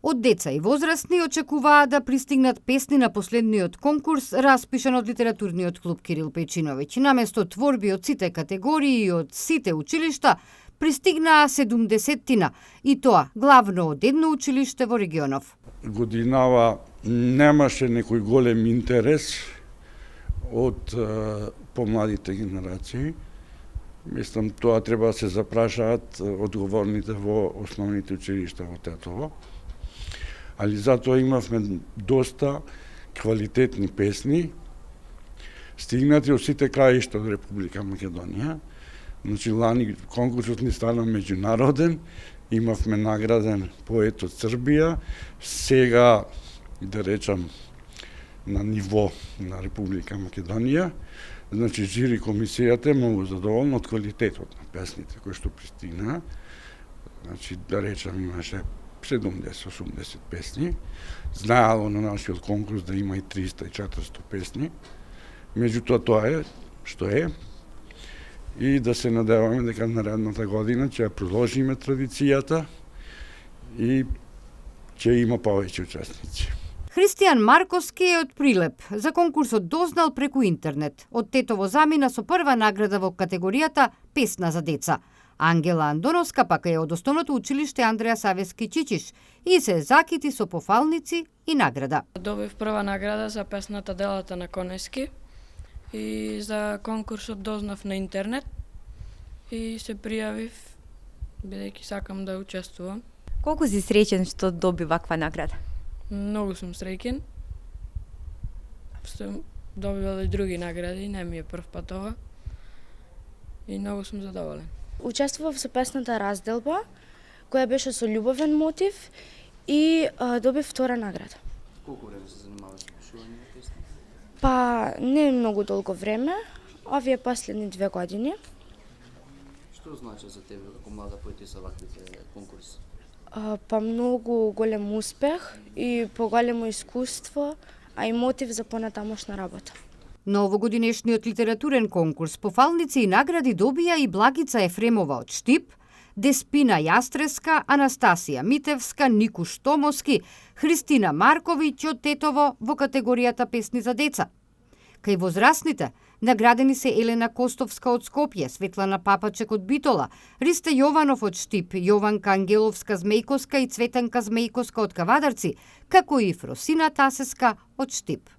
Од деца и возрастни очекуваат да пристигнат песни на последниот конкурс, распишан од литературниот клуб Кирил Пејчиновиќ. Наместо творби од сите категории и од сите училишта, пристигнаа 70-тина, и тоа главно од едно училиште во регионов. Годинава немаше некој голем интерес од помладите генерации. Мислам, тоа треба да се запрашаат одговорните во основните училишта во Тетово. Али затоа имавме доста квалитетни песни, стигнати од сите краишта од Република Македонија. Значи, лани конкурсот ни стана меѓународен, имавме награден поет од Србија, сега, да речам, на ниво на Република Македонија. Значи, жири комисијата е многу задоволна од квалитетот на песните кои што пристигнаа. Значи, да речам, имаше 70-80 песни. Знаело на нашиот конкурс да има и 300 и 400 песни. Меѓутоа тоа е што е. И да се надеваме дека наредната година ќе продолжиме традицијата и ќе има повеќе учесници. Христијан Марковски е од Прилеп. За конкурсот дознал преку интернет. Од Тетово замина со прва награда во категоријата Песна за деца. Ангела Андоновска пак е од основното училиште Андреја Савески Чичиш и се закити со пофалници и награда. Добив прва награда за песната Делата на Конески и за конкурсот дознав на интернет и се пријавив бидејќи сакам да учествувам. Колку си среќен што доби ваква награда? Многу сум среќен. Сум добивал и други награди, не ми е прв пат ова. И многу сум задоволен. Учествував со песната Разделба, која беше со љубовен мотив и добив втора награда. Колку време се занимаваш со пишување на песни? Па не многу долго време, овие последни 2 години. Што значи за тебе како млада поетиса ваквите конкурси? Па многу голем успех и поголемо искуство, а и мотив за понатамошна работа. На овогодинешниот литературен конкурс пофалници и награди добија и Благица Ефремова од Штип, Деспина Јастреска, Анастасија Митевска, Никуш Томоски, Христина Марковиќ од Тетово во категоријата Песни за деца. Кај возрастните наградени се Елена Костовска од Скопје, Светлана Папачек од Битола, Ристе Јованов од Штип, Јованка Ангеловска Змејковска и Цветанка Змејковска од Кавадарци, како и Фросина Тасеска од Штип.